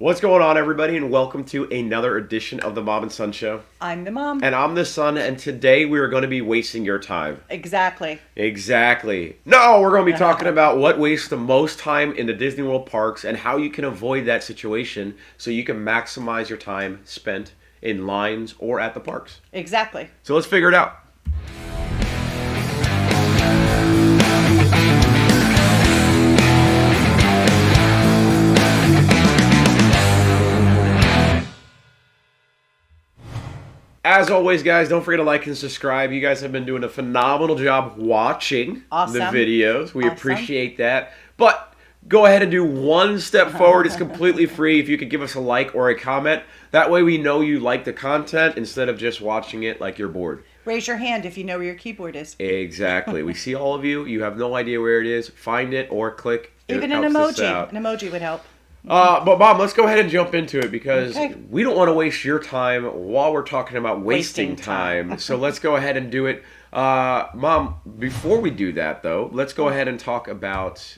What's going on, everybody, and welcome to another edition of the Mom and Son Show. I'm the mom. And I'm the son, and today we are going to be wasting your time. Exactly. Exactly. No, we're going to be talking about what wastes the most time in the Disney World parks and how you can avoid that situation so you can maximize your time spent in lines or at the parks. Exactly. So let's figure it out. As always, guys, don't forget to like and subscribe. You guys have been doing a phenomenal job watching the videos. We appreciate that. But go ahead and do one step forward. It's completely free. If you could give us a like or a comment. That way we know you like the content instead of just watching it like you're bored. Raise your hand if you know where your keyboard is. Exactly. We see all of you. You have no idea where it is. Find it or click. Even an emoji. An emoji would help. But Mom, let's go ahead and jump into it because we don't want to waste your time while we're talking about wasting time. So let's go ahead and do it. Mom, before we do that, though, let's go ahead and talk about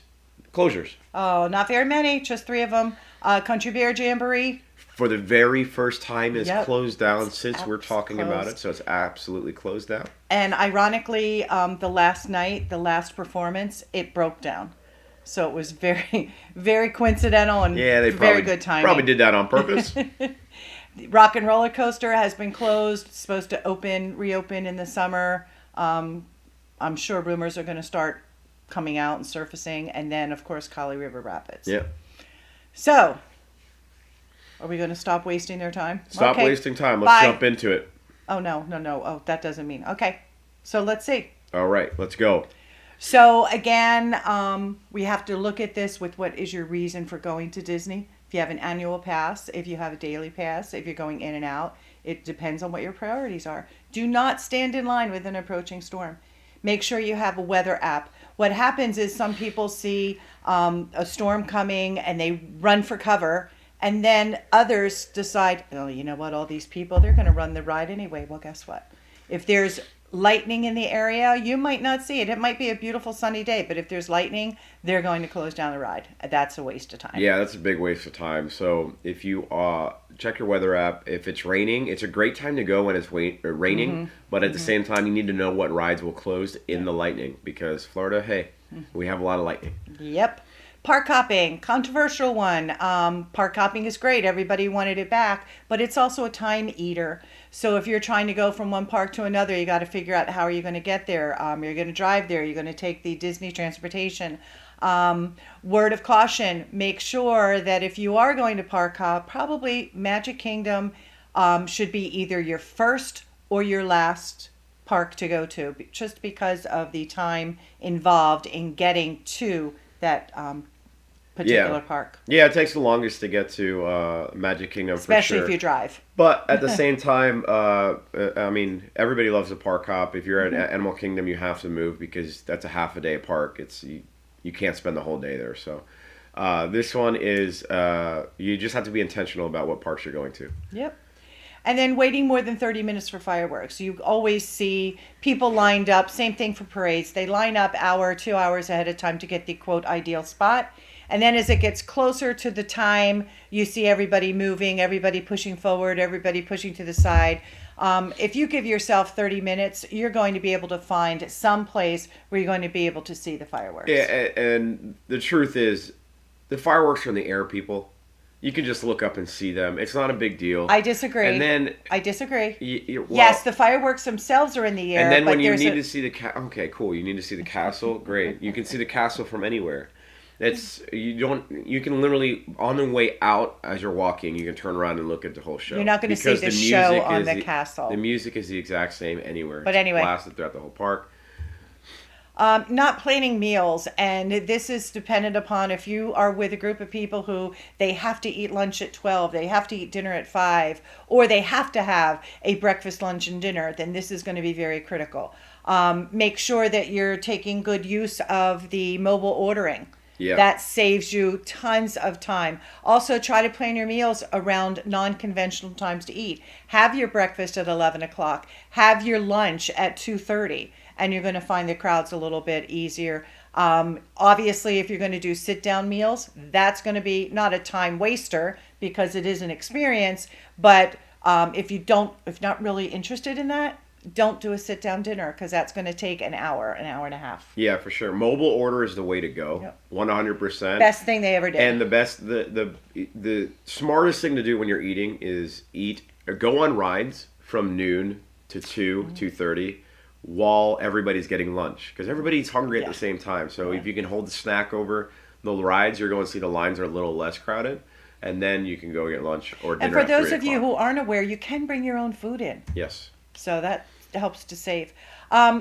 closures. Oh, not very many. Just 3 of them. Country Bear Jamboree. For the very first time is closed down since we're talking closed. about it. So it's absolutely closed down. And ironically, the last night, the last performance, it broke down. So it was very, very coincidental and very good timing. Probably did that on purpose. Rock and Roller Coaster has been closed. It's supposed to reopen in the summer. I'm sure rumors are going to start coming out and surfacing. And then, of course, Kali River Rapids. Yeah. So, are we going to stop wasting their time? Stop wasting time. Let's jump into it. Oh, no. Oh, that doesn't mean. Okay. So, let's see. All right. Let's go. So again, we have to look at this with what is your reason for going to Disney. If you have an annual pass, if you have a daily pass, if you're going in and out, it depends on what your priorities are. Do not stand in line with an approaching storm. Make sure you have a weather app. What happens is some people see a storm coming and they run for cover, and then others decide, oh, you know what, all these people, they're going to run the ride anyway. Well, guess what? If there's lightning in the area, you might not see it. It might be a beautiful sunny day, but if there's lightning, they're going to close down the ride. That's a waste of time. Yeah, that's a big waste of time. So if you check your weather app, if it's raining, it's a great time to go when it's raining, but at the same time, you need to know what rides will close in the lightning because Florida, hey, we have a lot of lightning. Yep. Park hopping, controversial one. Park hopping is great. Everybody wanted it back, but it's also a time eater. So if you're trying to go from one park to another, you got to figure out how are you going to get there. You're going to drive there. You're going to take the Disney transportation. Word of caution, make sure that if you are going to park hop, probably Magic Kingdom should be either your first or your last park to go to, just because of the time involved in getting to that particular park. Yeah, it takes the longest to get to Magic Kingdom, especially for sure. If you drive. But at the same time, I mean, everybody loves a park hop. If you're at Animal Kingdom, you have to move because that's a half a day park. It's you can't spend the whole day there. So this one is you just have to be intentional about what parks you're going to. Yep. And then waiting more than 30 minutes for fireworks. You always see people lined up. Same thing for parades. They line up hour, 2 hours ahead of time to get the, quote, ideal spot. And then as it gets closer to the time, you see everybody moving, everybody pushing forward, everybody pushing to the side. If you give yourself 30 minutes, you're going to be able to find some place where you're going to be able to see the fireworks. Yeah, and the truth is, the fireworks are in the air, people. You can just look up and see them. It's not a big deal. I disagree. And then I disagree. Well, yes, the fireworks themselves are in the air. And then when you need to see the okay, cool. You need to see the castle. Great. You can see the castle from anywhere. You can literally on the way out as you're walking, you can turn around and look at the whole show. You're not going to see the show on the castle. The music is the exact same anywhere. But anyway, it's blasted throughout the whole park. Not planning meals, and this is dependent upon if you are with a group of people who they have to eat lunch at 12, they have to eat dinner at 5, or they have to have a breakfast, lunch, and dinner, then this is going to be very critical. Make sure that you're taking good use of the mobile ordering. Yeah. That saves you tons of time. Also, try to plan your meals around non-conventional times to eat. Have your breakfast at 11 o'clock. Have your lunch at 2:30. And you're going to find the crowds a little bit easier. Obviously, if you're going to do sit down meals, that's going to be not a time waster because it is an experience. But if if not really interested in that, don't do a sit down dinner because that's going to take an hour and a half. Yeah, for sure. Mobile order is the way to go. Yep. 100%. Best thing they ever did. And the smartest thing to do when you're eating is go on rides from noon to 2:30 while everybody's getting lunch because everybody eats hungry at the same time. So if you can hold the snack over the rides, you're going to see the lines are a little less crowded. And then you can go get lunch or dinner. And for those of you who aren't aware, you can bring your own food in. Yes. So that helps to save. How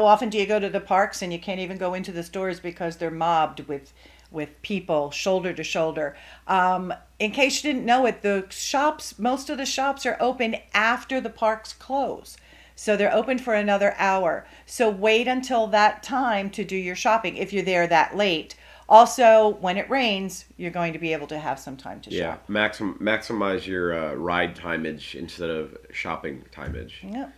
often do you go to the parks and you can't even go into the stores because they're mobbed with people shoulder to shoulder? In case you didn't know it, most of the shops are open after the parks close. So they're open for another hour. So wait until that time to do your shopping if you're there that late. Also, when it rains, you're going to be able to have some time to shop. Yeah, maximize your ride timeage instead of shopping timeage. Yeah.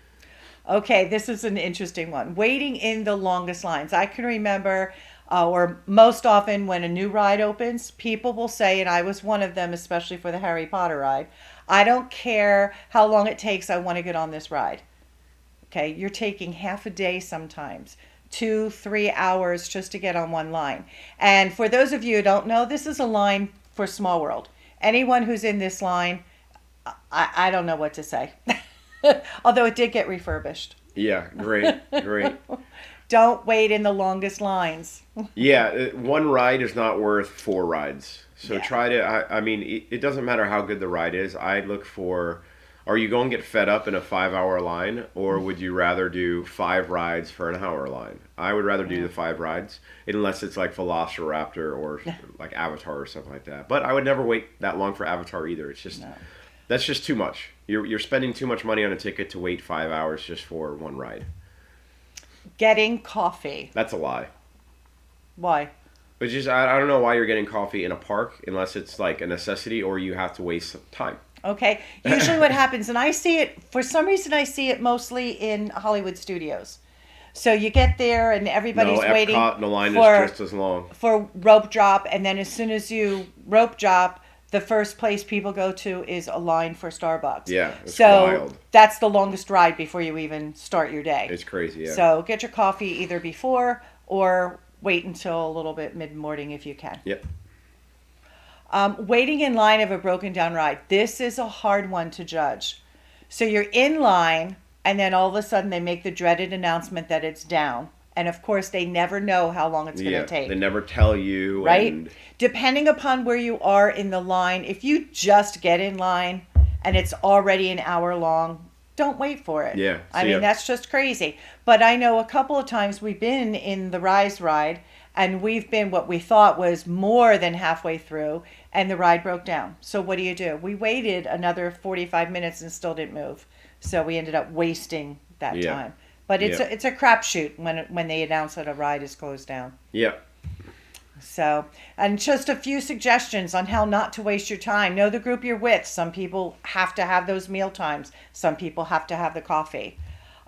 Okay, this is an interesting one. Waiting in the longest lines. I can remember, or most often when a new ride opens, people will say, and I was one of them, especially for the Harry Potter ride, I don't care how long it takes, I want to get on this ride. Okay, you're taking half a day sometimes. 2-3 hours just to get on one line. And for those of you who don't know, this is a line for Small World. Anyone who's in this line, I don't know what to say. Although it did get refurbished. Yeah, great. Don't wait in the longest lines. Yeah, one ride is not worth 4 rides. So try to, it doesn't matter how good the ride is. I look for, are you going to get fed up in a 5-hour line, or would you rather do 5 rides for an hour line? I would rather do the 5 rides, unless it's like Velociraptor or like Avatar or something like that. But I would never wait that long for Avatar either. It's just, that's just too much. You're spending too much money on a ticket to wait 5 hours just for one ride. Getting coffee. That's a lie. Why? It's just, I don't know why you're getting coffee in a park unless it's like a necessity or you have to waste time. Okay. Usually what happens, and I see it, for some reason I see it mostly in Hollywood studios. So you get there and everybody's waiting and the line is just as long. For rope drop, and then as soon as you rope drop, the first place people go to is a line for Starbucks. Yeah, it's so wild. That's the longest ride before you even start your day. It's crazy, yeah. So get your coffee either before or wait until a little bit mid-morning if you can. Yep. Waiting in line of a broken down ride. This is a hard one to judge. So you're in line, and then all of a sudden they make the dreaded announcement that it's down. And of course, they never know how long it's going to take. They never tell you. Right? Depending upon where you are in the line, if you just get in line and it's already an hour long, don't wait for it. Yeah. I mean, that's just crazy. But I know a couple of times we've been in the Rise ride, and we've been what we thought was more than halfway through, and the ride broke down. So what do? We waited another 45 minutes and still didn't move. So we ended up wasting that time. But it's a crapshoot when they announce that a ride is closed down. Yeah. So, and just a few suggestions on how not to waste your time. Know the group you're with. Some people have to have those meal times. Some people have to have the coffee.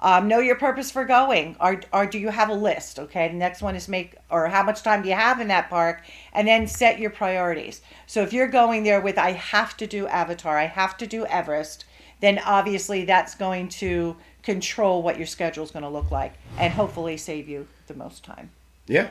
Know your purpose for going. Or do you have a list? Okay. The next one is how much time do you have in that park? And then set your priorities. So if you're going there with, I have to do Avatar, I have to do Everest, then obviously that's going to control what your schedule is going to look like and hopefully save you the most time. Yeah.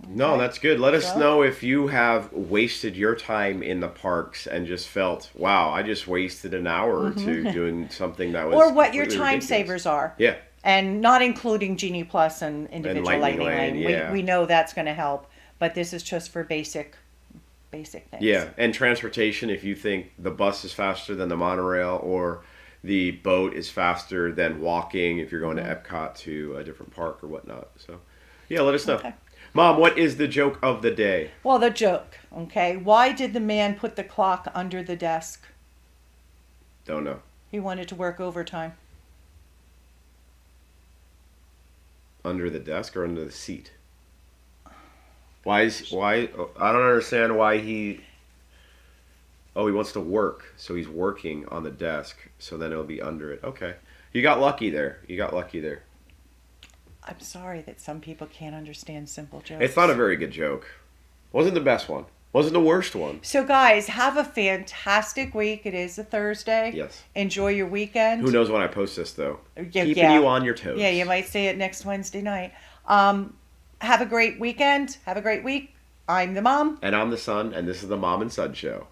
No, that's good. Let us know if you have wasted your time in the parks and just felt, wow, I just wasted an hour or two doing something that was or what your time ridiculous. Savers are. Yeah. And not including Genie Plus and individual Lightning Lane. Yeah. We know that's going to help, but this is just for basic things. Yeah, and transportation, if you think the bus is faster than the monorail or the boat is faster than walking if you're going to Epcot to a different park or whatnot. So, yeah, let us know. Okay. Mom, what is the joke of the day? Well, the joke, okay. Why did the man put the clock under the desk? Don't know. He wanted to work overtime. Under the desk or under the seat? Why? I don't understand why he... Oh, he wants to work, so he's working on the desk, so then it'll be under it. Okay. You got lucky there. I'm sorry that some people can't understand simple jokes. It's not a very good joke. Wasn't the best one. Wasn't the worst one. So, guys, have a fantastic week. It is a Thursday. Yes. Enjoy your weekend. Who knows when I post this, though? Yeah, Keeping you on your toes. Yeah, you might say it next Wednesday night. Have a great weekend. Have a great week. I'm the mom. And I'm the son, and this is the Mom and Son Show.